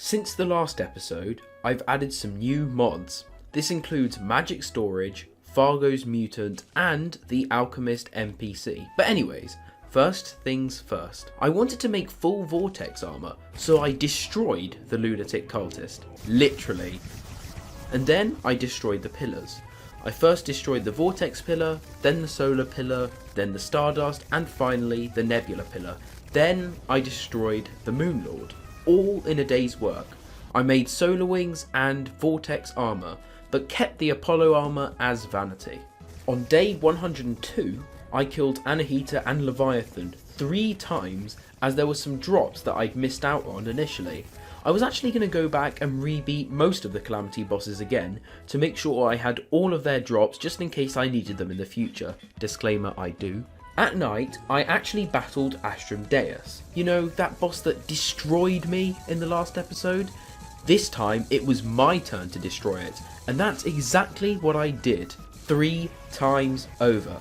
Since the last episode, I've added some new mods. This includes Magic Storage, Fargo's Mutant, and the Alchemist NPC. But anyways, first things first. I wanted to make full Vortex armor, so I destroyed the Lunatic Cultist. Literally. And then I destroyed the pillars. I first destroyed the Vortex pillar, then the Solar pillar, then the Stardust, and finally the Nebula pillar. Then I destroyed the Moonlord. All in a day's work. I made Solar Wings and Vortex armor, but kept the Apollo armor as vanity. On day 102, I killed Anahita and Leviathan 3 times as there were some drops that I'd missed out on initially. I was actually going to go back and rebeat most of the Calamity bosses again to make sure I had all of their drops just in case I needed them in the future. Disclaimer, I do. At night, I actually battled Astrum Deus. You know, that boss that destroyed me in the last episode? This time, it was my turn to destroy it, and that's exactly what I did 3 times over.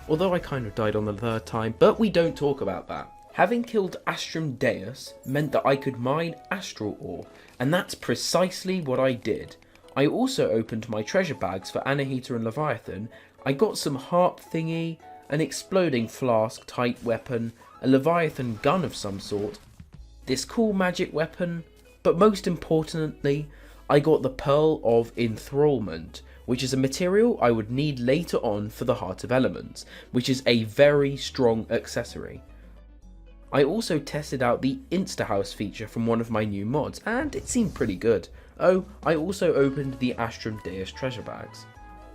Although I kind of died on the 3rd time, but we don't talk about that. Having killed Astrum Deus meant that I could mine Astral Ore, and that's precisely what I did. I also opened my treasure bags for Anahita and Leviathan. I got some harp thingy, an exploding flask type weapon, a Leviathan gun of some sort, this cool magic weapon, but most importantly, I got the Pearl of Enthrallment, which is a material I would need later on for the Heart of Elements, which is a very strong accessory. I also tested out the Insta-House feature from one of my new mods, and it seemed pretty good. Oh, I also opened the Astrum Deus treasure bags.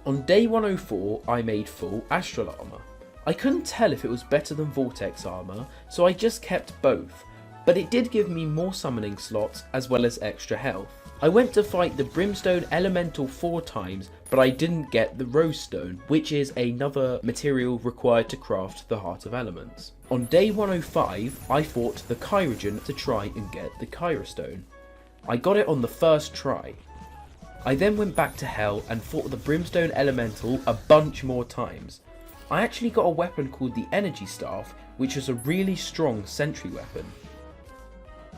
On day 104, I made full Astral armor. I couldn't tell if it was better than Vortex armor, so I just kept both, but it did give me more summoning slots as well as extra health. I went to fight the Brimstone Elemental 4 times, but I didn't get the Rose Stone, which is another material required to craft the Heart of Elements. On day 105, I fought the Kyrogen to try and get the Kyra Stone. I got it on the first try. I then went back to Hell and fought the Brimstone Elemental a bunch more times. I actually got a weapon called the Energy Staff, which is a really strong sentry weapon.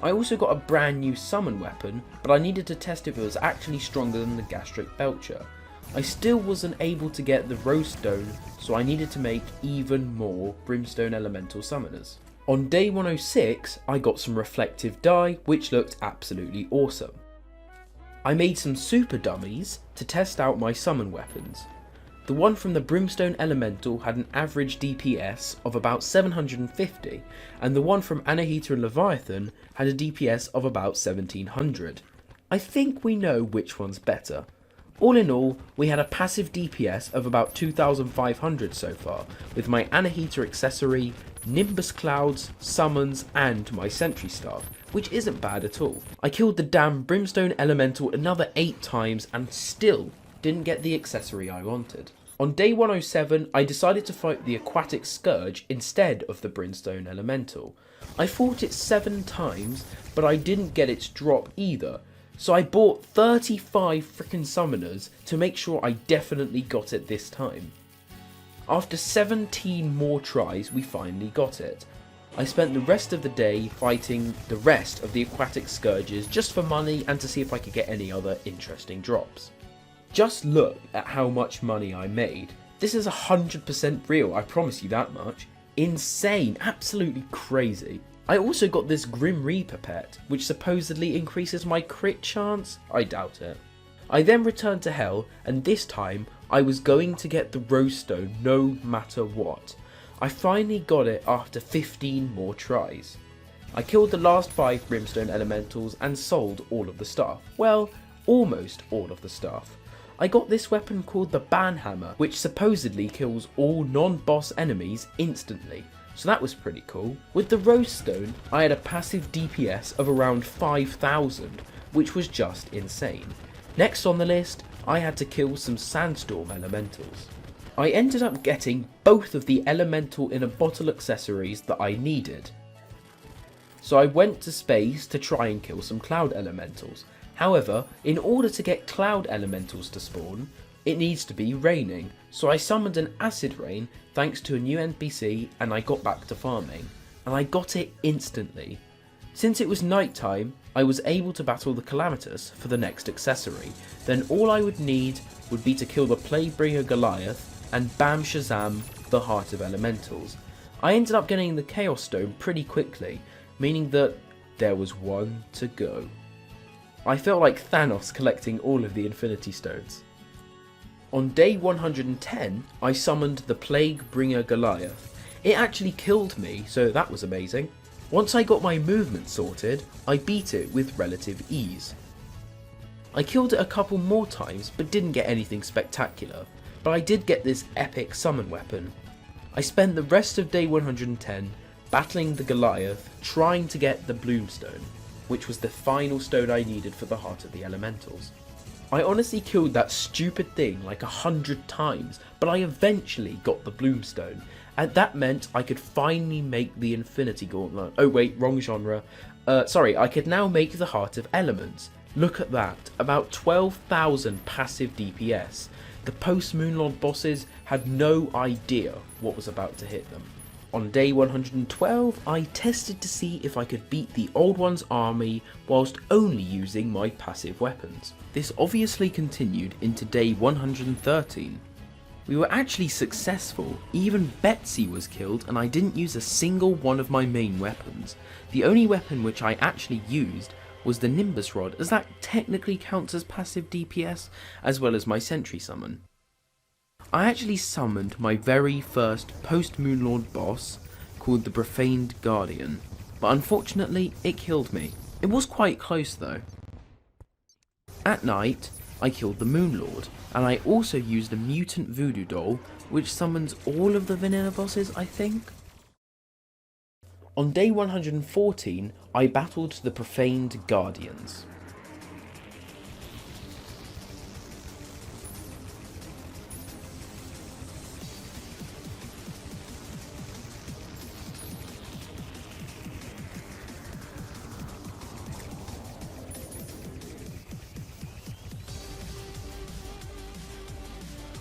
I also got a brand new summon weapon, but I needed to test if it was actually stronger than the Gastric Belcher. I still wasn't able to get the Rose Stone, so I needed to make even more Brimstone Elemental Summoners. On day 106, I got some Reflective Dye, which looked absolutely awesome. I made some super dummies to test out my summon weapons. The one from the Brimstone Elemental had an average DPS of about 750, and the one from Anahita and Leviathan had a DPS of about 1700. I think we know which one's better. All in all, we had a passive DPS of about 2500 so far, with my Anahita accessory, Nimbus Clouds, Summons, and my Sentry Staff, which isn't bad at all. I killed the damn Brimstone Elemental another 8 times and still didn't get the accessory I wanted. On day 107, I decided to fight the Aquatic Scourge instead of the Brimstone Elemental. I fought it 7 times, but I didn't get its drop either, so I bought 35 frickin' summoners to make sure I definitely got it this time. After 17 more tries, we finally got it. I spent the rest of the day fighting the rest of the Aquatic Scourges just for money and to see if I could get any other interesting drops. Just look at how much money I made. This is 100% real, I promise you that much. Insane, absolutely crazy. I also got this Grim Reaper pet, which supposedly increases my crit chance. I doubt it. I then returned to Hell, and this time I was going to get the Rose Stone no matter what. I finally got it after 15 more tries. I killed the last 5 Brimstone Elementals and sold all of the stuff. Well, almost all of the stuff. I got this weapon called the Banhammer, which supposedly kills all non-boss enemies instantly, so that was pretty cool. With the Rose Stone, I had a passive DPS of around 5000, which was just insane. Next on the list, I had to kill some Sandstorm Elementals. I ended up getting both of the Elemental in a Bottle accessories that I needed. So I went to space to try and kill some Cloud Elementals. However, in order to get Cloud Elementals to spawn, it needs to be raining, so I summoned an Acid Rain thanks to a new NPC and I got back to farming. And I got it instantly. Since it was nighttime, I was able to battle the Calamitas for the next accessory. Then all I would need would be to kill the Plaguebringer Goliath and bam shazam the Heart of Elementals. I ended up getting the Chaos Stone pretty quickly, meaning that there was one to go. I felt like Thanos collecting all of the Infinity Stones. On day 110, I summoned the Plaguebringer Goliath. It actually killed me, so that was amazing. Once I got my movement sorted, I beat it with relative ease. I killed it a couple more times, but didn't get anything spectacular, but I did get this epic summon weapon. I spent the rest of day 110 battling the Goliath, trying to get the Bloomstone, which was the final stone I needed for the Heart of the Elementals. I honestly killed that stupid thing like 100 times, but I eventually got the Bloomstone, and that meant I could finally make the Infinity Gauntlet. Oh wait, wrong genre. I could now make the Heart of Elements. Look at that, about 12,000 passive DPS. The post-Moonlord bosses had no idea what was about to hit them. On day 112, I tested to see if I could beat the Old One's army whilst only using my passive weapons. This obviously continued into day 113. We were actually successful, even Betsy was killed and I didn't use a single one of my main weapons. The only weapon which I actually used was the Nimbus Rod, as that technically counts as passive DPS, as well as my Sentry Summon. I actually summoned my very first post-Moonlord boss, called the Profaned Guardian, but unfortunately it killed me. It was quite close though. At night, I killed the Moonlord, and I also used a mutant voodoo doll, which summons all of the vanilla bosses, I think. On day 114, I battled the Profaned Guardians.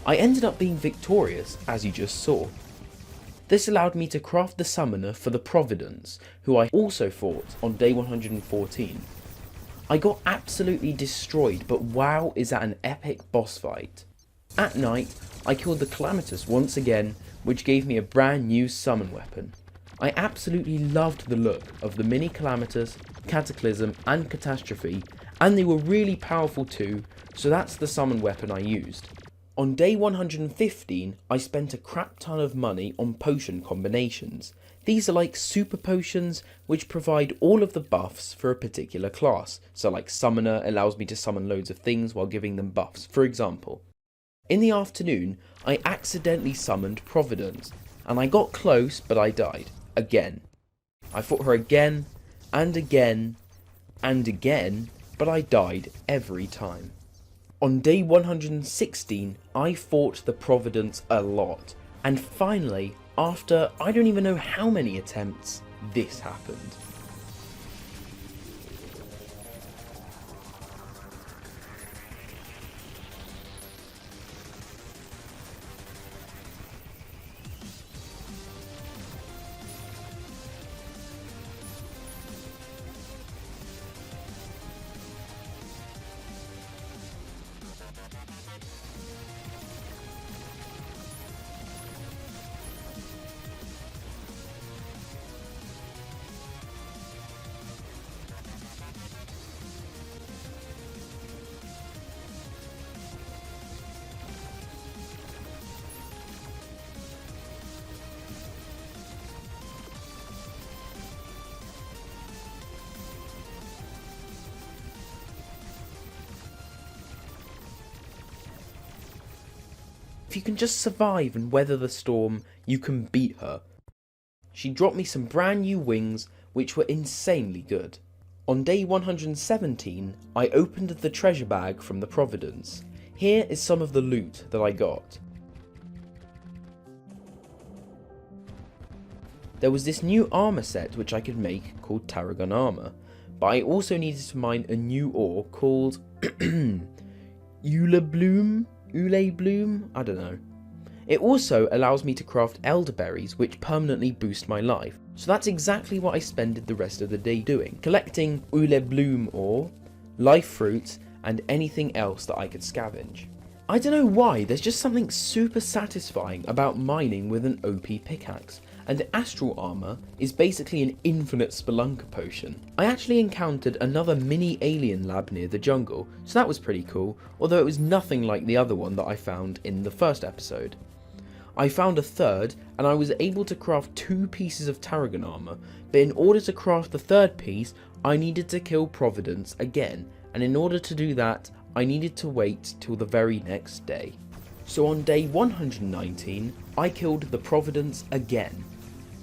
I ended up being victorious, as you just saw. This allowed me to craft the summoner for the Providence, who I also fought on day 114. I got absolutely destroyed, but wow, is that an epic boss fight. At night, I killed the Calamitas once again, which gave me a brand new summon weapon. I absolutely loved the look of the mini Calamitas, Cataclysm and Catastrophe, and they were really powerful too, so that's the summon weapon I used. On day 115, I spent a crap ton of money on potion combinations. These are like super potions which provide all of the buffs for a particular class. So like Summoner allows me to summon loads of things while giving them buffs, for example. In the afternoon, I accidentally summoned Providence, and I got close but I died. Again. I fought her again, and again, and again, but I died every time. On day 116, I fought the Providence a lot, and finally, after I don't even know how many attempts, this happened. If you can just survive and weather the storm, you can beat her. She dropped me some brand new wings, which were insanely good. On day 117, I opened the treasure bag from the Providence. Here is some of the loot that I got. There was this new armour set which I could make called Tarragon Armour, but I also needed to mine a new ore called Ule Bloom, I don't know. It also allows me to craft elderberries which permanently boost my life, So that's exactly what I spent the rest of the day doing, collecting Ule Bloom ore, life fruits, and anything else that I could scavenge. I don't know why, there's just something super satisfying about mining with an OP pickaxe, and the astral armor is basically an infinite spelunker potion. I actually encountered another mini alien lab near the jungle, so that was pretty cool, although it was nothing like the other one that I found in the first episode. I found a third, and I was able to craft 2 pieces of Tarragon armor, but in order to craft the third piece, I needed to kill Providence again, and in order to do that, I needed to wait till the very next day. So on day 119, I killed the Providence again.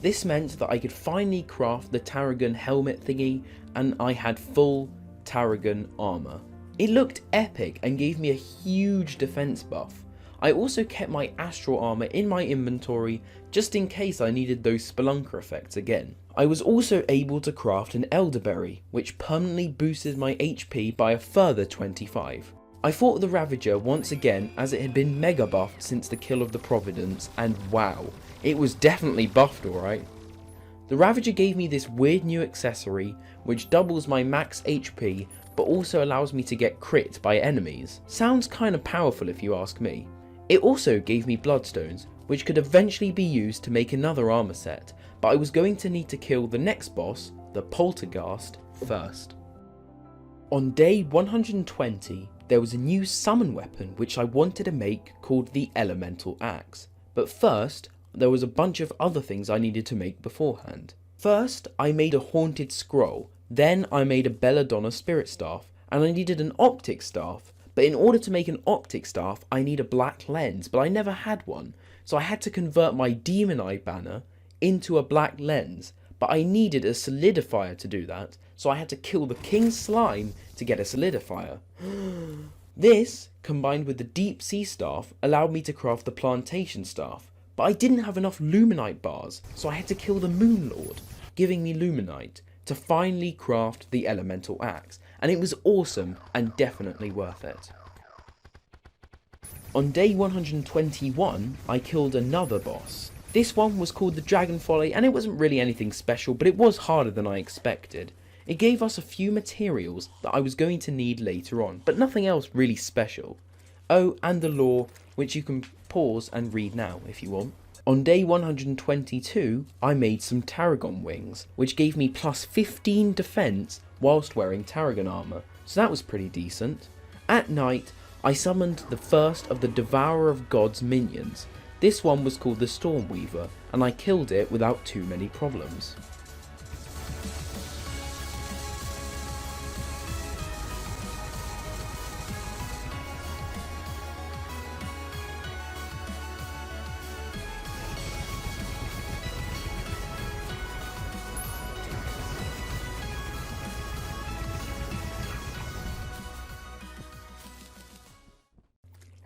This meant that I could finally craft the Tarragon helmet thingy, and I had full Tarragon armor. It looked epic and gave me a huge defense buff. I also kept my astral armor in my inventory just in case I needed those spelunker effects again. I was also able to craft an elderberry, which permanently boosted my HP by a further 25. I fought the Ravager once again as it had been mega buffed since the kill of the Providence, and wow, it was definitely buffed alright. The Ravager gave me this weird new accessory which doubles my max HP but also allows me to get crit by enemies. Sounds kinda powerful if you ask me. It also gave me bloodstones, which could eventually be used to make another armor set, but I was going to need to kill the next boss, the Polterghast, first. On day 120, there was a new summon weapon which I wanted to make called the Elemental Axe, but first, there was a bunch of other things I needed to make beforehand. First, I made a Haunted Scroll, then I made a Belladonna Spirit Staff, and I needed an Optic Staff. But in order to make an optic staff, I need a black lens, but I never had one. So I had to convert my Demon Eye banner into a black lens, but I needed a solidifier to do that, so I had to kill the King Slime to get a solidifier. This, combined with the Deep Sea Staff, allowed me to craft the Plantation Staff, but I didn't have enough Luminite bars, so I had to kill the Moon Lord, giving me Luminite, to finally craft the Elemental Axe, and it was awesome and definitely worth it. On day 121, I killed another boss. This one was called the Dragon Folly, and it wasn't really anything special, but it was harder than I expected. It gave us a few materials that I was going to need later on, but nothing else really special. Oh, and the lore, which you can pause and read now if you want. On day 122, I made some Tarragon wings, which gave me plus 15 defense whilst wearing Tarragon armor, so that was pretty decent. At night, I summoned the first of the Devourer of Gods minions. This one was called the Stormweaver, and I killed it without too many problems.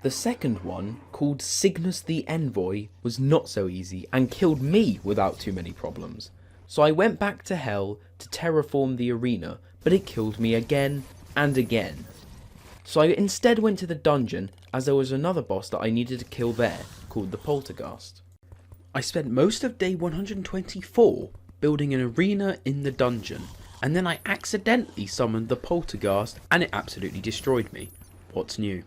The second one, called Cygnus the Envoy, was not so easy and killed me without too many problems. So I went back to hell to terraform the arena, but it killed me again and again. So I instead went to the dungeon as there was another boss that I needed to kill there, called the Polterghast. I spent most of day 124 building an arena in the dungeon, and then I accidentally summoned the Polterghast and it absolutely destroyed me. What's new?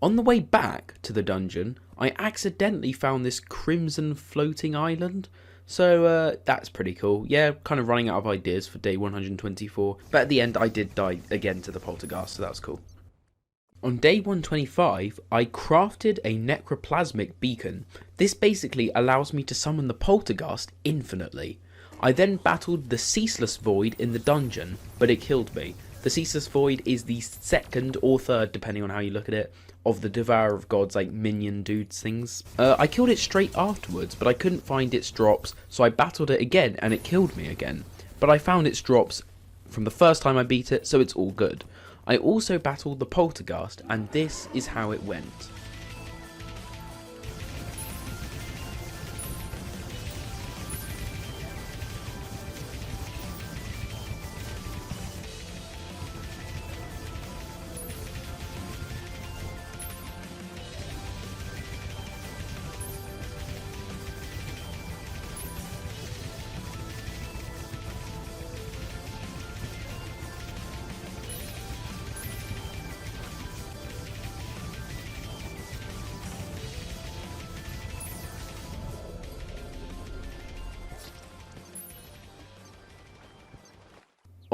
On the way back to the dungeon, I accidentally found this crimson floating island, so that's pretty cool. Yeah, kind of running out of ideas for day 124, but at the end I did die again to the Polterghast, so that was cool. On day 125, I crafted a necroplasmic beacon. This basically allows me to summon the Polterghast infinitely. I then battled the Ceaseless Void in the dungeon, but it killed me. The Ceaseless Void is the second or third, depending on how you look at it, of the Devourer of Gods, like minion dudes things. I killed it straight afterwards, but I couldn't find its drops, so I battled it again and it killed me again. But I found its drops from the first time I beat it, so it's all good. I also battled the Polterghast, and this is how it went.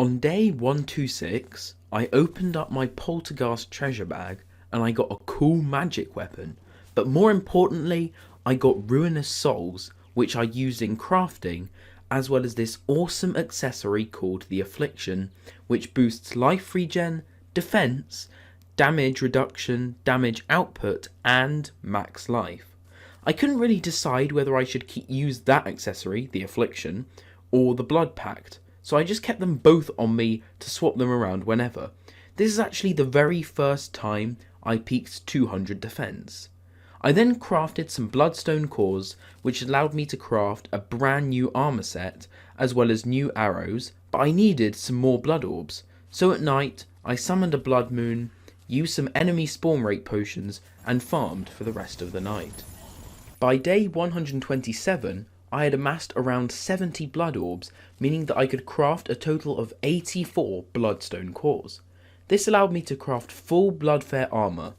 On day 126, I opened up my Polterghast treasure bag and I got a cool magic weapon, but more importantly, I got Ruinous Souls, which I used in crafting, as well as this awesome accessory called the Affliction, which boosts life regen, defense, damage reduction, damage output, and max life. I couldn't really decide whether I should use that accessory, the Affliction, or the Blood Pact, so I just kept them both on me to swap them around whenever. This is actually the very first time I peaked 200 defense. I then crafted some Bloodstone cores, which allowed me to craft a brand new armor set, as well as new arrows, but I needed some more blood orbs, so at night I summoned a blood moon, used some enemy spawn rate potions, and farmed for the rest of the night. By day 127, I had amassed around 70 blood orbs, meaning that I could craft a total of 84 bloodstone cores. This allowed me to craft full Bloodfare armor,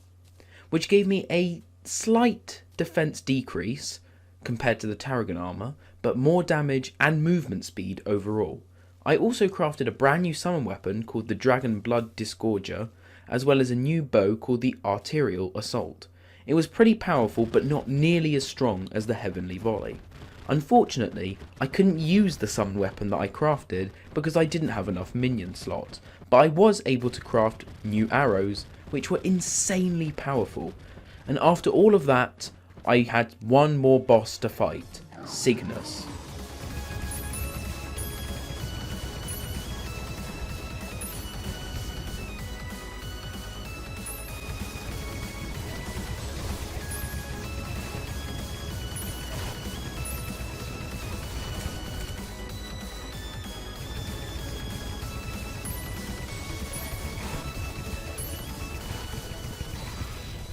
which gave me a slight defense decrease compared to the Tarragon armor, but more damage and movement speed overall. I also crafted a brand new summon weapon called the Dragon Blood Disgorger, as well as a new bow called the Arterial Assault. It was pretty powerful, but not nearly as strong as the Heavenly Volley. Unfortunately, I couldn't use the summon weapon that I crafted because I didn't have enough minion slots, but I was able to craft new arrows, which were insanely powerful. And after all of that, I had one more boss to fight, Cygnus.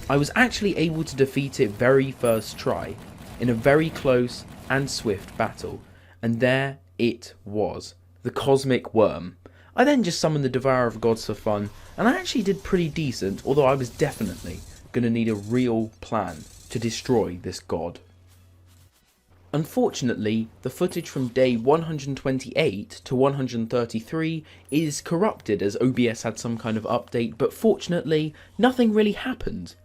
I was actually able to defeat it very first try, in a very close and swift battle, and there it was, the Cosmic Worm. I then just summoned the Devourer of Gods for fun, and I actually did pretty decent, although I was definitely going to need a real plan to destroy this god. Unfortunately, the footage from day 128 to 133 is corrupted as OBS had some kind of update, but fortunately, nothing really happened.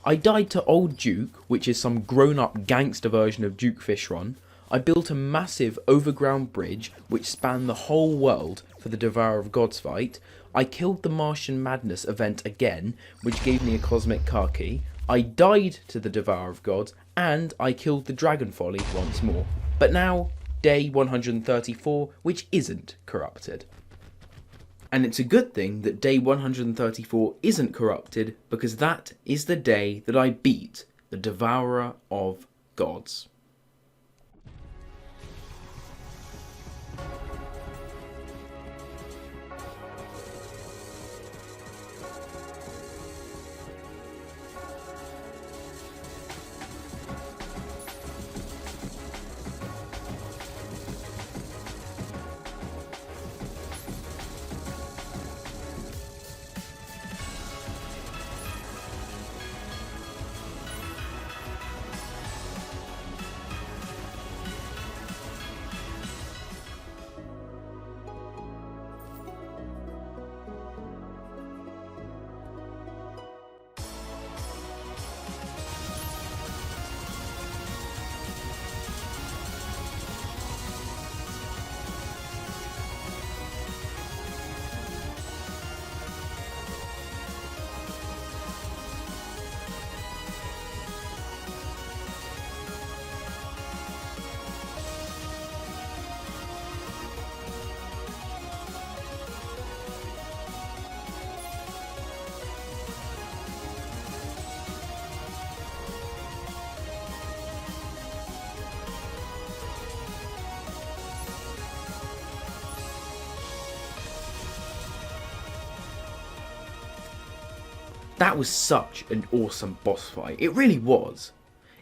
I died to Old Duke, which is some grown-up gangster version of Duke Fishron. I built a massive overground bridge which spanned the whole world for the Devourer of Gods fight. I killed the Martian Madness event again, which gave me a Cosmic Car Key. I died to the Devourer of Gods, and I killed the Dragon Folly once more. But now, day 134, which isn't corrupted. And it's a good thing that day 134 isn't corrupted, because that is the day that I beat the Devourer of Gods. That was such an awesome boss fight. It really was.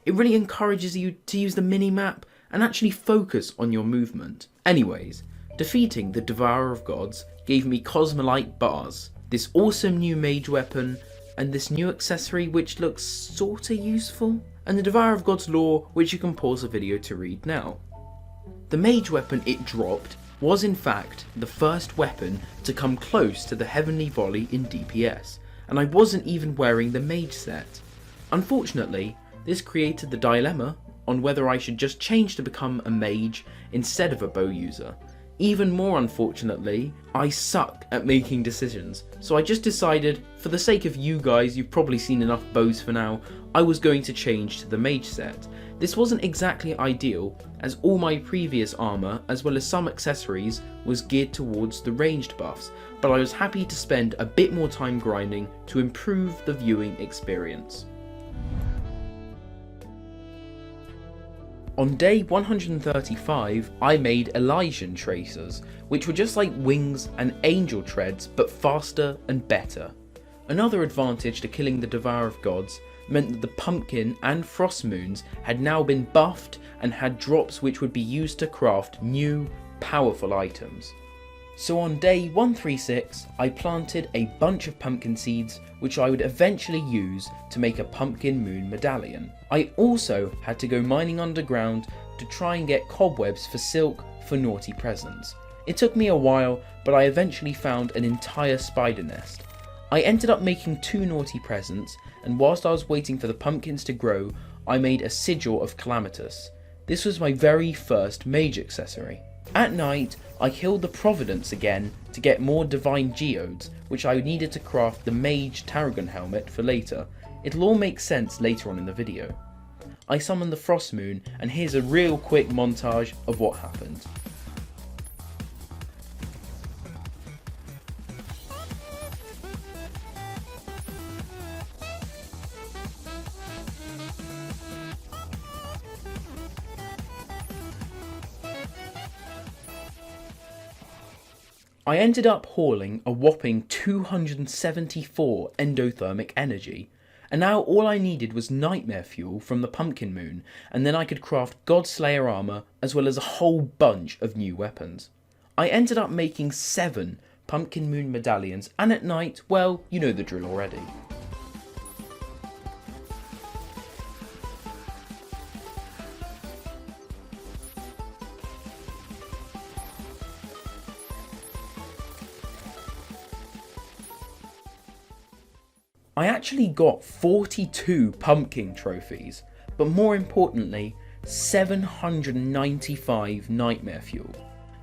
It really encourages you to use the mini-map and actually focus on your movement. Anyways, defeating the Devourer of Gods gave me Cosmolite bars, this awesome new mage weapon, and this new accessory which looks sorta useful, and the Devourer of Gods lore which you can pause the video to read now. The mage weapon it dropped was in fact the first weapon to come close to the Heavenly Volley in DPS, and I wasn't even wearing the mage set. Unfortunately, this created the dilemma on whether I should just change to become a mage instead of a bow user. Even more unfortunately, I suck at making decisions, so I just decided, for the sake of you guys, you've probably seen enough bows for now, I was going to change to the mage set. This wasn't exactly ideal, as all my previous armour, as well as some accessories, was geared towards the ranged buffs, but I was happy to spend a bit more time grinding to improve the viewing experience. On day 135, I made Elysian Tracers, which were just like wings and angel treads, but faster and better. Another advantage to killing the Devourer of Gods meant that the pumpkin and frost moons had now been buffed and had drops which would be used to craft new, powerful items. So on day 136, I planted a bunch of pumpkin seeds which I would eventually use to make a pumpkin moon medallion. I also had to go mining underground to try and get cobwebs for silk for naughty presents. It took me a while, but I eventually found an entire spider nest. I ended up making 2 naughty presents, and whilst I was waiting for the pumpkins to grow, I made a sigil of Calamitas. This was my very first mage accessory. At night, I killed the Providence again to get more divine geodes, which I needed to craft the mage Tarragon helmet for later. It'll all make sense later on in the video. I summoned the Frost Moon, and here's a real quick montage of what happened. I ended up hauling a whopping 274 endothermic energy, and now all I needed was nightmare fuel from the pumpkin moon, and then I could craft Godslayer armour as well as a whole bunch of new weapons. I ended up making 7 pumpkin moon medallions, and at night, well, you know the drill already. I actually got 42 pumpkin trophies, but more importantly, 795 nightmare fuel.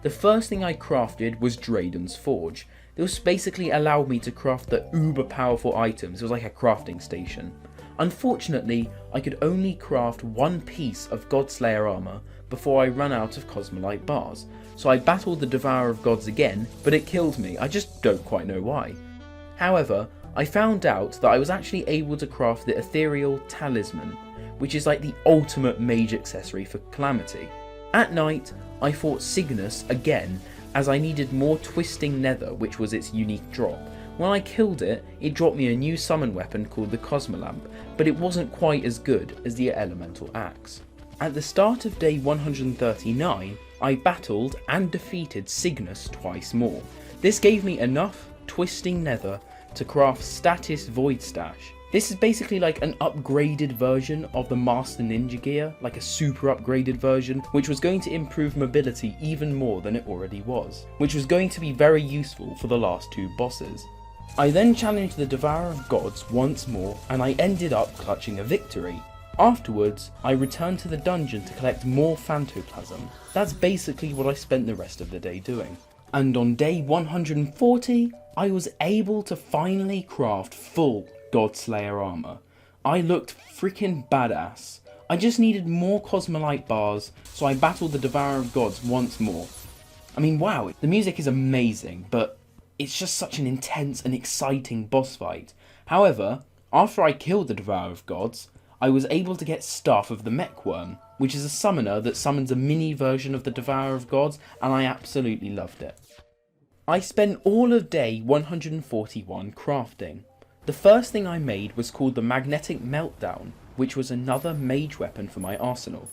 The first thing I crafted was Drayden's Forge. This basically allowed me to craft the uber powerful items. It was like a crafting station. Unfortunately, I could only craft 1 piece of Godslayer armour before I ran out of Cosmolite bars, so I battled the Devourer of Gods again, but it killed me. I just don't quite know why. However, I found out that I was actually able to craft the Ethereal Talisman, which is like the ultimate mage accessory for Calamity. At night, I fought Cygnus again, as I needed more Twisting Nether, which was its unique drop. When I killed it, it dropped me a new summon weapon called the Cosmolamp, but it wasn't quite as good as the Elemental Axe. At the start of day 139, I battled and defeated Cygnus twice more. This gave me enough Twisting Nether to craft Status Void Stash. This is basically like an upgraded version of the Master Ninja gear, like a super upgraded version, which was going to improve mobility even more than it already was, which was going to be very useful for the last 2 bosses. I then challenged the Devourer of Gods once more, and I ended up clutching a victory. Afterwards, I returned to the dungeon to collect more Phantoplasm. That's basically what I spent the rest of the day doing. And on day 140, I was able to finally craft full Godslayer armour. I looked freaking badass. I just needed more Cosmolite bars, so I battled the Devourer of Gods once more. I mean, wow, the music is amazing, but it's just such an intense and exciting boss fight. However, after I killed the Devourer of Gods, I was able to get Staff of the Mechworm, which is a summoner that summons a mini version of the Devourer of Gods, and I absolutely loved it. I spent all of day 141 crafting. The first thing I made was called the Magnetic Meltdown, which was another mage weapon for my arsenal.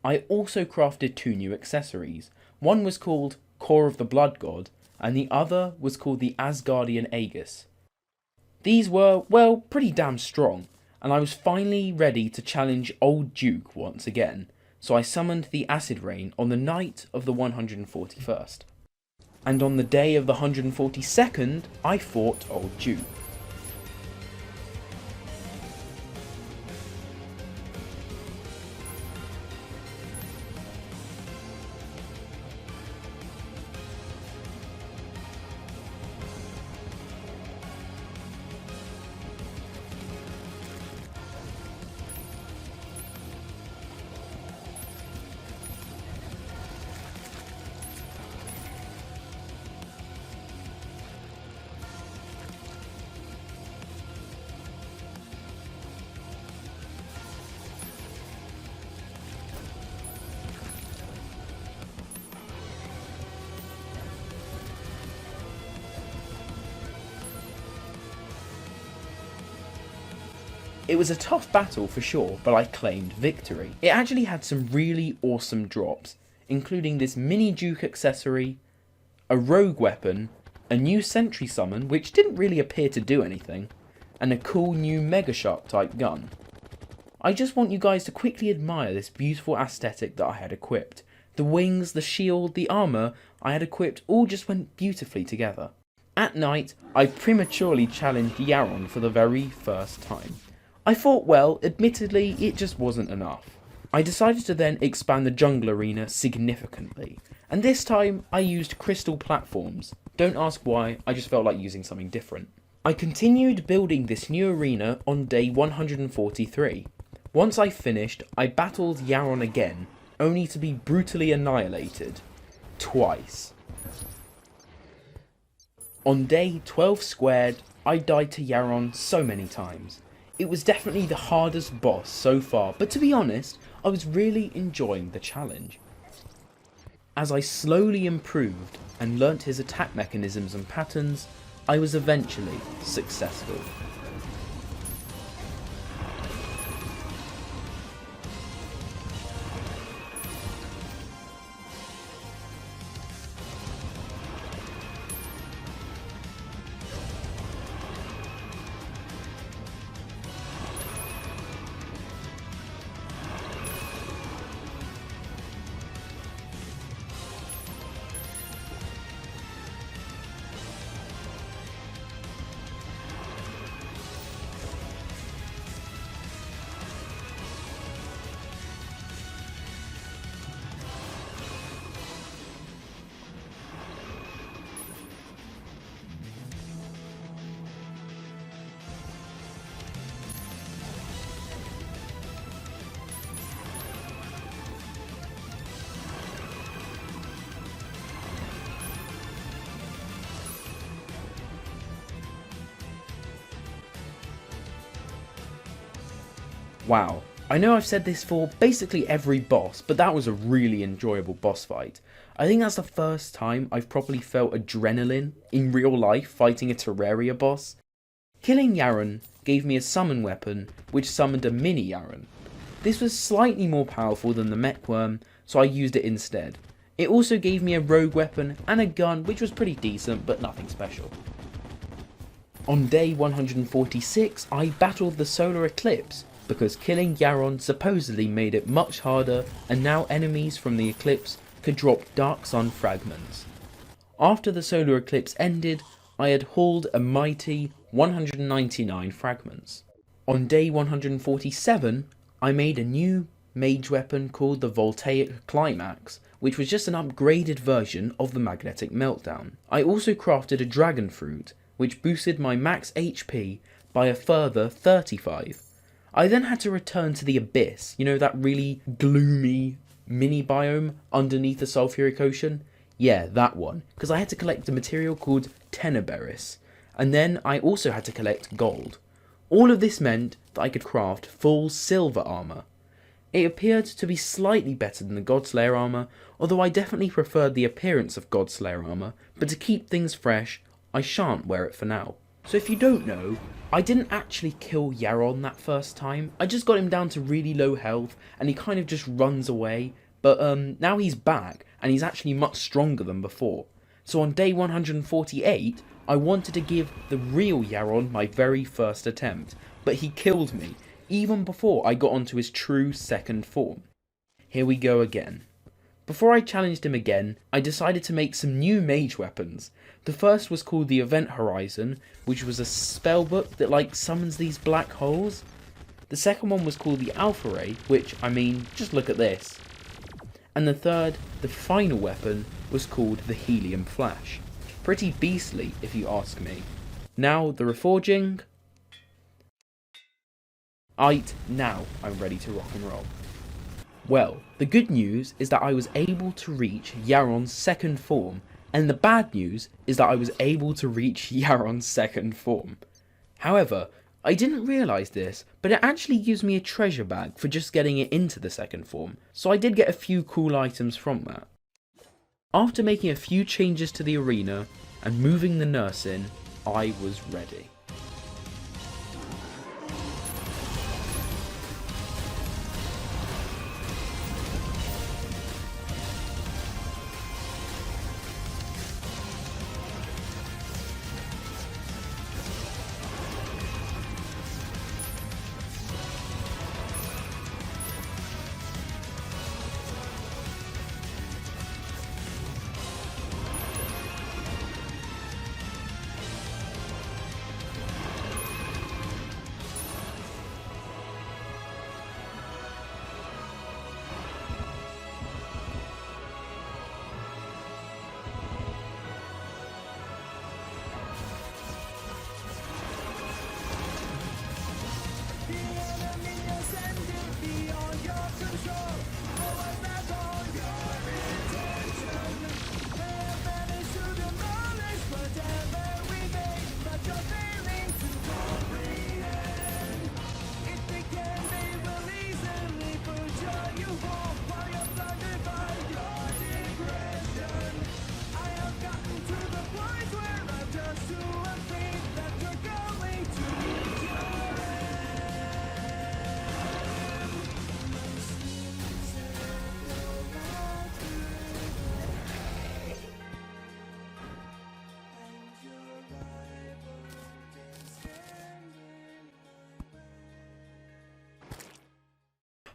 I also crafted 2 new accessories. One was called Core of the Blood God, and the other was called the Asgardian Aegis. These were, well, pretty damn strong, and I was finally ready to challenge Old Duke once again, so I summoned the Acid Rain on the night of the 141st. And on the day of the 142nd, I fought Old Duke. It was a tough battle for sure, but I claimed victory. It actually had some really awesome drops, including this mini Duke accessory, a rogue weapon, a new sentry summon which didn't really appear to do anything, and a cool new Mega Shark type gun. I just want you guys to quickly admire this beautiful aesthetic that I had equipped. The wings, the shield, the armour I had equipped all just went beautifully together. At night, I prematurely challenged Yharon for the very first time. I thought, well, admittedly, it just wasn't enough. I decided to then expand the jungle arena significantly, and this time I used crystal platforms. Don't ask why, I just felt like using something different. I continued building this new arena on day 143. Once I finished, I battled Yharon again, only to be brutally annihilated. Twice. On day 12 squared, I died to Yharon so many times. It was definitely the hardest boss so far, but to be honest, I was really enjoying the challenge. As I slowly improved and learnt his attack mechanisms and patterns, I was eventually successful. Wow, I know I've said this for basically every boss, but that was a really enjoyable boss fight. I think that's the first time I've properly felt adrenaline in real life fighting a Terraria boss. Killing Yharon gave me a summon weapon which summoned a mini Yharon. This was slightly more powerful than the mech worm, so I used it instead. It also gave me a rogue weapon and a gun which was pretty decent but nothing special. On day 146 I battled the solar eclipse, because killing Yharon supposedly made it much harder, and now enemies from the eclipse could drop Dark Sun fragments. After the solar eclipse ended, I had hauled a mighty 199 fragments. On day 147, I made a new mage weapon called the Voltaic Climax, which was just an upgraded version of the Magnetic Meltdown. I also crafted a dragon fruit, which boosted my max HP by a further 35. I then had to return to the Abyss, you know, that really gloomy mini biome underneath the Sulfuric Ocean? Yeah, that one, because I had to collect a material called Teneberis, and then I also had to collect gold. All of this meant that I could craft full silver armour. It appeared to be slightly better than the Godslayer armour, although I definitely preferred the appearance of Godslayer armour, but to keep things fresh, I shan't wear it for now. So if you don't know, I didn't actually kill Yharon that first time. I just got him down to really low health and he kind of just runs away. But now he's back and he's actually much stronger than before. So on day 148, I wanted to give the real Yharon my very first attempt. But he killed me, even before I got onto his true second form. Here we go again. Before I challenged him again, I decided to make some new mage weapons. The first was called the Event Horizon, which was a spellbook that like summons these black holes. The second one was called the Alpha Ray, which, I mean, just look at this. And the third, the final weapon, was called the Helium Flash. Pretty beastly, if you ask me. Now, the reforging. Now I'm ready to rock and roll. Well, the good news is that I was able to reach Yharon's second form, and the bad news is that I was able to reach Yharon's second form. However, I didn't realise this, but it actually gives me a treasure bag for just getting it into the second form, so I did get a few cool items from that. After making a few changes to the arena and moving the nurse in, I was ready.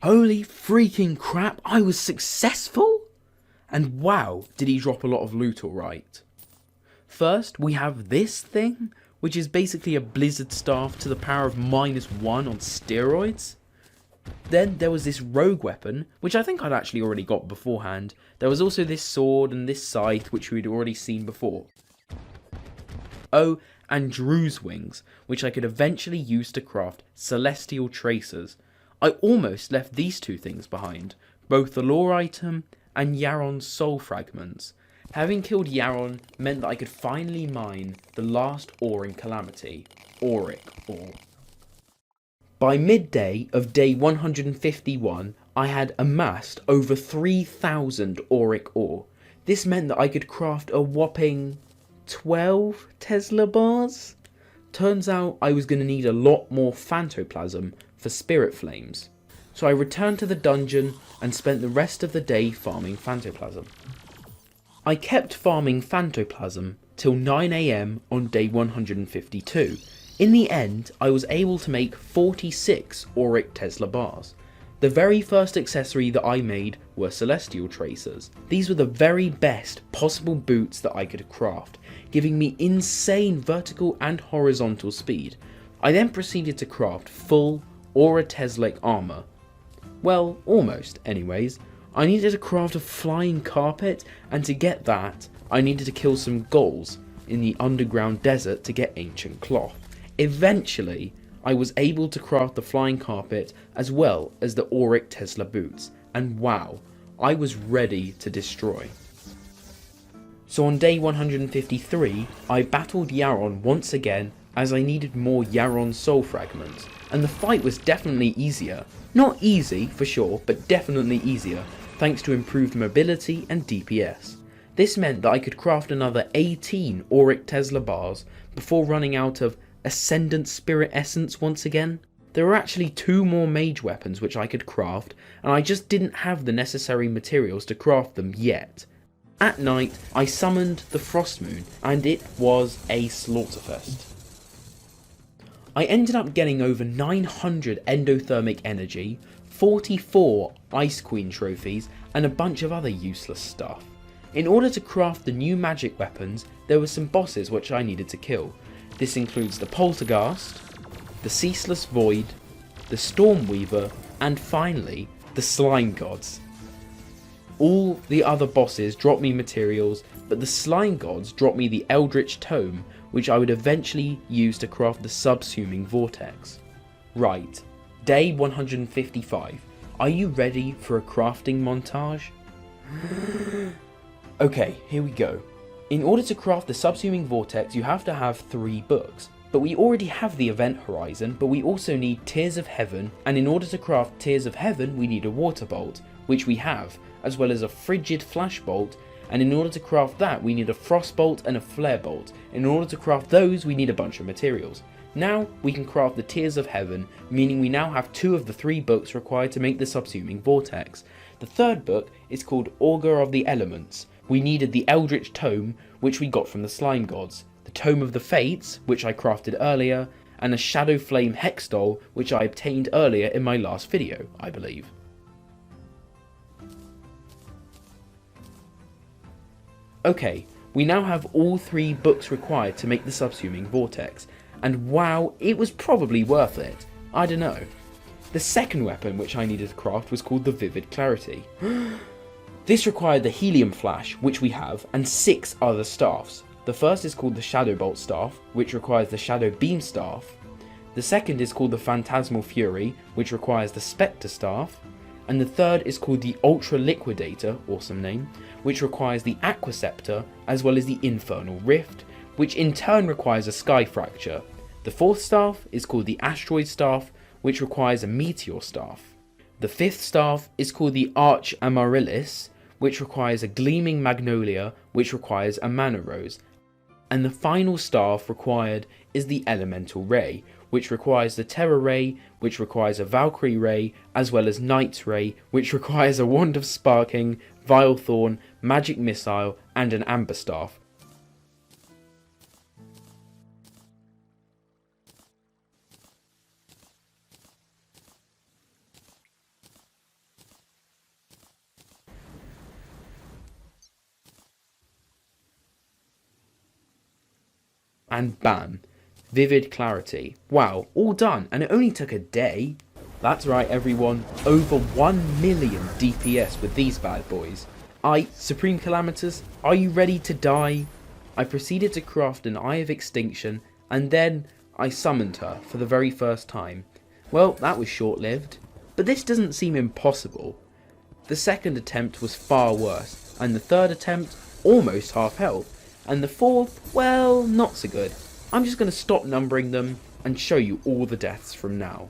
Holy freaking crap, I was successful? And wow, did he drop a lot of loot alright. First, we have this thing, which is basically a blizzard staff to the power of -1 on steroids. Then there was this rogue weapon, which I think I'd actually already got beforehand. There was also this sword and this scythe, which we'd already seen before. Oh, and Drew's wings, which I could eventually use to craft celestial tracers. I almost left these two things behind, both the lore item and Yharon's soul fragments. Having killed Yharon meant that I could finally mine the last ore in Calamity, Auric ore. By midday of day 151, I had amassed over 3,000 Auric ore. This meant that I could craft a whopping 12 Tesla bars? Turns out I was going to need a lot more Phantoplasm for spirit flames. So I returned to the dungeon and spent the rest of the day farming Phantoplasm. I kept farming Phantoplasm till 9 AM on day 152. In the end, I was able to make 46 Auric Tesla bars. The very first accessory that I made were Celestial Tracers. These were the very best possible boots that I could craft, giving me insane vertical and horizontal speed. I then proceeded to craft full Aura Teslic armour. Well, almost anyways. I needed to craft a flying carpet, and to get that, I needed to kill some ghouls in the underground desert to get ancient cloth. Eventually, I was able to craft the flying carpet as well as the Auric Tesla boots, and wow, I was ready to destroy. So on day 153, I battled Yharon once again as I needed more Yharon soul fragments, and the fight was definitely easier. Not easy for sure, but definitely easier, thanks to improved mobility and DPS. This meant that I could craft another 18 Auric Tesla bars before running out of Ascendant Spirit Essence once again. There were actually 2 more mage weapons which I could craft, and I just didn't have the necessary materials to craft them yet. At night, I summoned the Frost Moon, and it was a slaughterfest. I ended up getting over 900 endothermic energy, 44 Ice Queen trophies, and a bunch of other useless stuff. In order to craft the new magic weapons, there were some bosses which I needed to kill. This includes the Polterghast, the Ceaseless Void, the Stormweaver, and finally, the Slime Gods. All the other bosses drop me materials, but the Slime Gods drop me the Eldritch Tome, which I would eventually use to craft the Subsuming Vortex. Right, day 155. Are you ready for a crafting montage? Okay, here we go. In order to craft the Subsuming Vortex, you have to have 3 books. But we already have the Event Horizon, but we also need Tears of Heaven, and in order to craft Tears of Heaven, we need a Water Bolt, which we have, as well as a Frigid Flash Bolt, and in order to craft that, we need a Frost Bolt and a Flare Bolt. In order to craft those, we need a bunch of materials. Now, we can craft the Tears of Heaven, meaning we now have 2 of the 3 books required to make the Subsuming Vortex. The third book is called Augur of the Elements. We needed the Eldritch Tome, which we got from the Slime Gods, the Tome of the Fates, which I crafted earlier, and a Shadow Flame Hex Doll, which I obtained earlier in my last video, I believe. Okay, we now have all 3 books required to make the Subsuming Vortex, and wow, it was probably worth it. I don't know. The second weapon which I needed to craft was called the Vivid Clarity. This required the Helium Flash, which we have, and 6 other staffs. The first is called the Shadow Bolt Staff, which requires the Shadow Beam Staff. The second is called the Phantasmal Fury, which requires the Spectre Staff. And the third is called the Ultra Liquidator, awesome name, which requires the Aquaceptor, as well as the Infernal Rift, which in turn requires a Sky Fracture. The fourth staff is called the Asteroid Staff, which requires a Meteor Staff. The fifth staff is called the Arch Amaryllis, which requires a Gleaming Magnolia, which requires a Mana Rose. And the final staff required is the Elemental Ray, which requires the Terror Ray, which requires a Valkyrie Ray, as well as Knight's Ray, which requires a Wand of Sparking, Vile Thorn, Magic Missile, and an Amber Staff. And bam, Vivid Clarity. Wow, all done, and it only took a day. That's right everyone, over 1 million DPS with these bad boys. Supreme Calamitas, are you ready to die? I proceeded to craft an Eye of Extinction, and then I summoned her for the very first time. Well, that was short-lived, but this doesn't seem impossible. The second attempt was far worse, and the third attempt, almost half health. And the fourth, well, not so good. I'm just going to stop numbering them and show you all the deaths from now.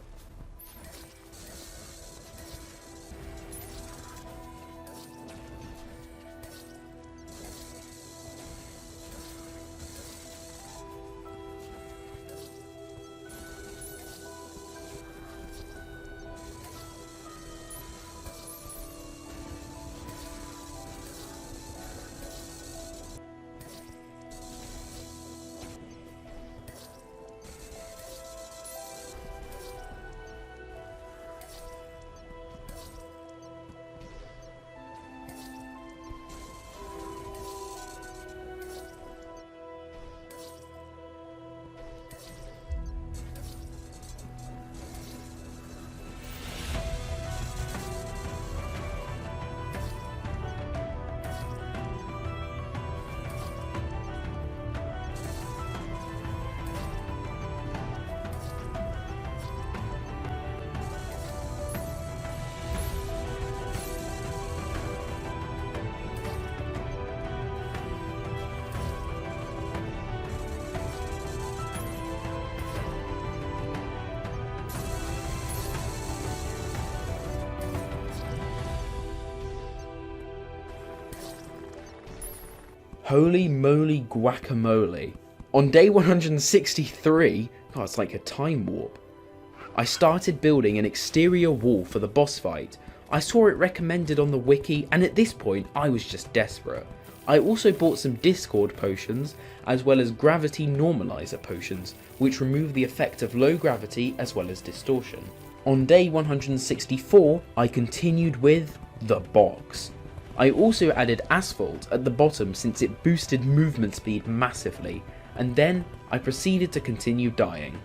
Holy moly guacamole. On day 163, God, it's like a time warp. I started building an exterior wall for the boss fight. I saw it recommended on the wiki, and at this point I was just desperate. I also bought some Discord potions, as well as gravity normalizer potions, which remove the effect of low gravity as well as distortion. On day 164, I continued with the box. I also added asphalt at the bottom since it boosted movement speed massively, and then I proceeded to continue dying.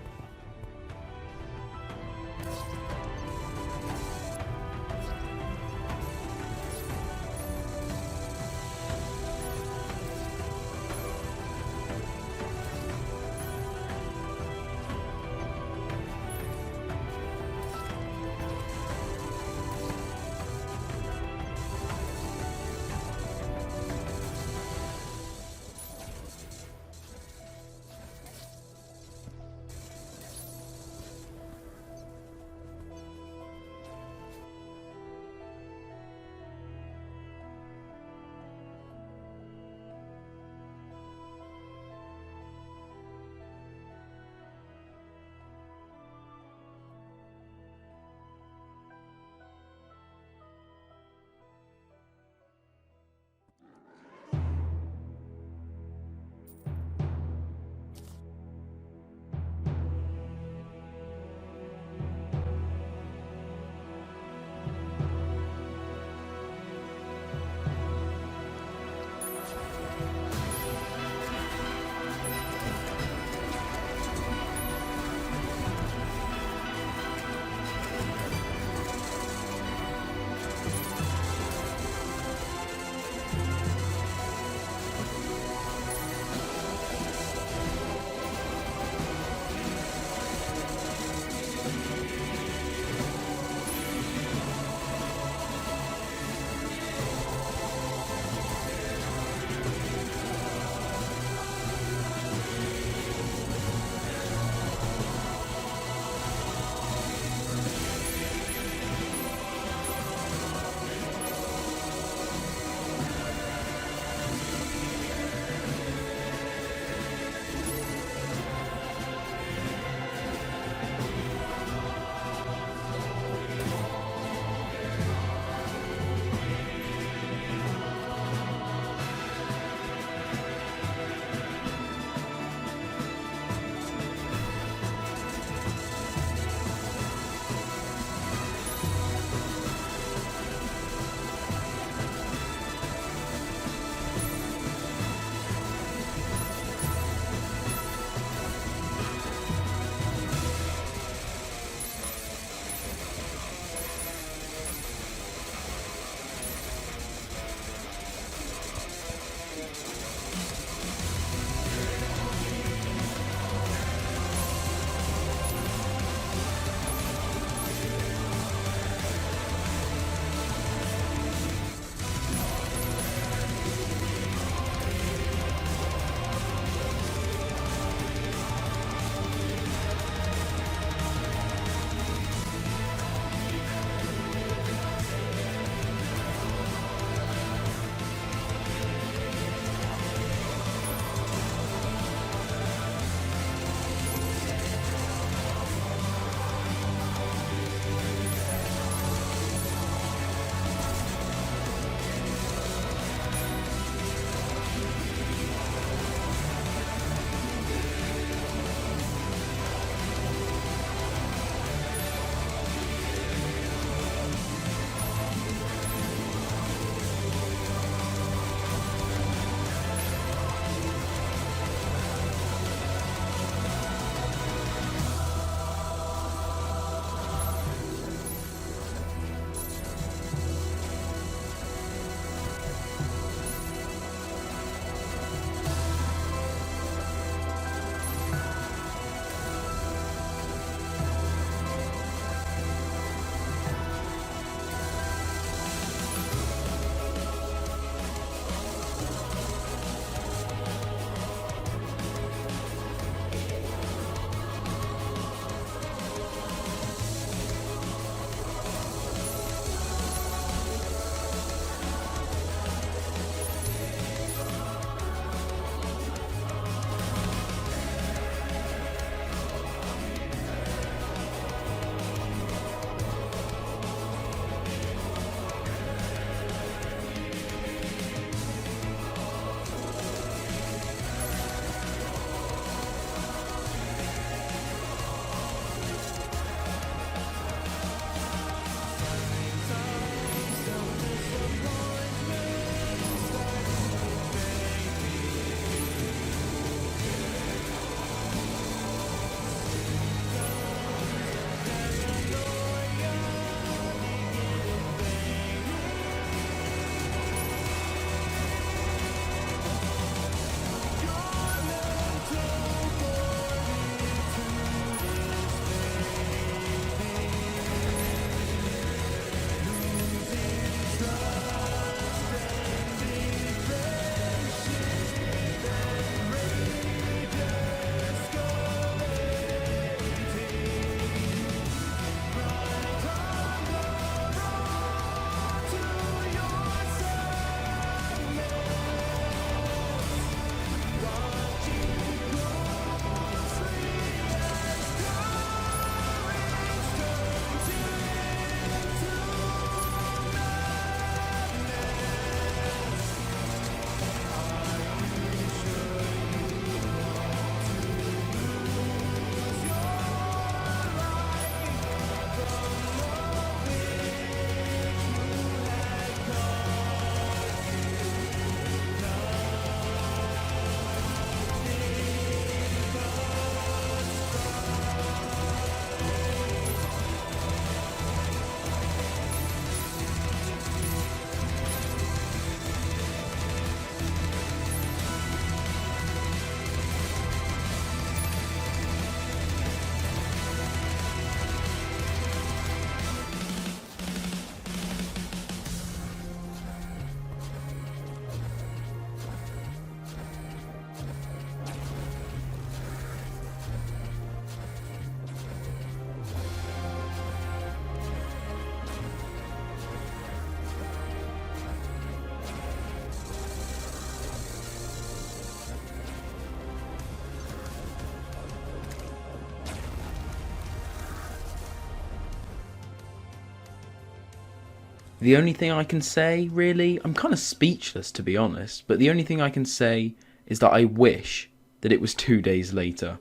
The only thing I can say, really, I'm kind of speechless to be honest, but the only thing I can say is that I wish that it was 2 days later.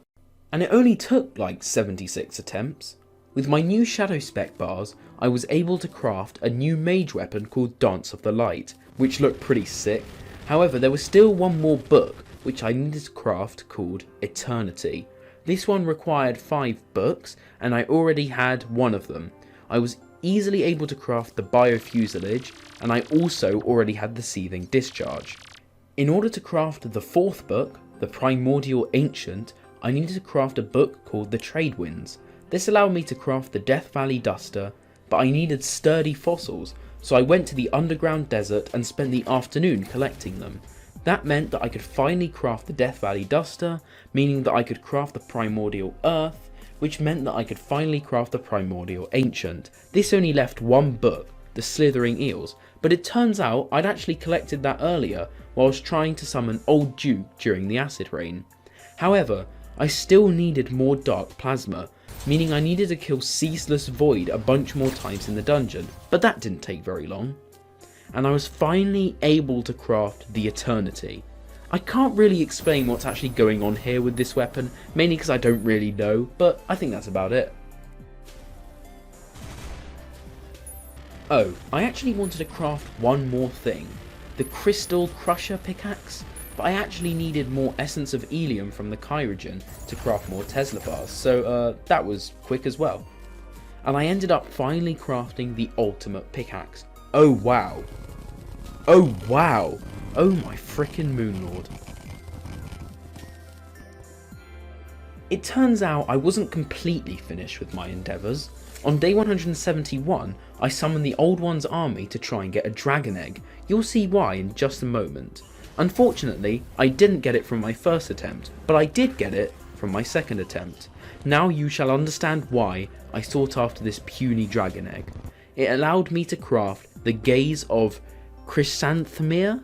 And it only took like 76 attempts. With my new shadow spec bars, I was able to craft a new mage weapon called Dance of the Light, which looked pretty sick. However, there was still one more book which I needed to craft called Eternity. This one required 5 books, and I already had one of them. I was easily able to craft the Biofuselage, and I also already had the Seething Discharge. In order to craft the 4th book, the Primordial Ancient, I needed to craft a book called the Trade Winds. This allowed me to craft the Death Valley Duster, but I needed sturdy fossils, so I went to the underground desert and spent the afternoon collecting them. That meant that I could finally craft the Death Valley Duster, meaning that I could craft the Primordial Earth, which meant that I could finally craft the Primordial Ancient. This only left one book, the Slithering Eels, but it turns out I'd actually collected that earlier while I was trying to summon Old Duke during the Acid Rain. However, I still needed more Dark Plasma, meaning I needed to kill Ceaseless Void a bunch more times in the dungeon, but that didn't take very long. And I was finally able to craft the Eternity. I can't really explain what's actually going on here with this weapon, mainly because I don't really know, but I think that's about it. Oh, I actually wanted to craft one more thing, the Crystal Crusher pickaxe, but I actually needed more Essence of Helium from the Kyrogen to craft more Tesla bars, so that was quick as well. And I ended up finally crafting the ultimate pickaxe. Oh wow. Oh wow. Oh my frickin' Moonlord. It turns out I wasn't completely finished with my endeavours. On day 171, I summoned the Old One's army to try and get a dragon egg. You'll see why in just a moment. Unfortunately, I didn't get it from my first attempt, but I did get it from my second attempt. Now you shall understand why I sought after this puny dragon egg. It allowed me to craft the Gaze of Chrysanthemere?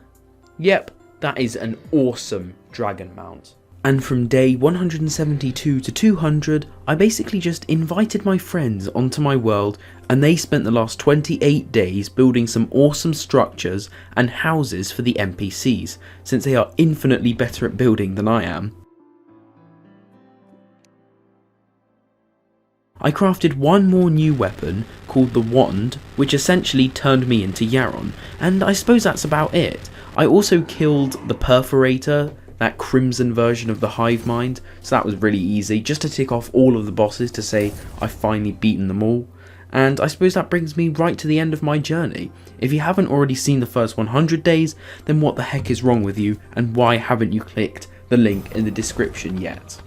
Yep, that is an awesome dragon mount. And from day 172 to 200, I basically just invited my friends onto my world, and they spent the last 28 days building some awesome structures and houses for the NPCs, since they are infinitely better at building than I am. I crafted one more new weapon called the Wand, which essentially turned me into Yharon, and I suppose that's about it. I also killed the Perforator, that crimson version of the Hive Mind, so that was really easy, just to tick off all of the bosses to say I've finally beaten them all. And I suppose that brings me right to the end of my journey. If you haven't already seen the first 100 days, then what the heck is wrong with you, and why haven't you clicked the link in the description yet?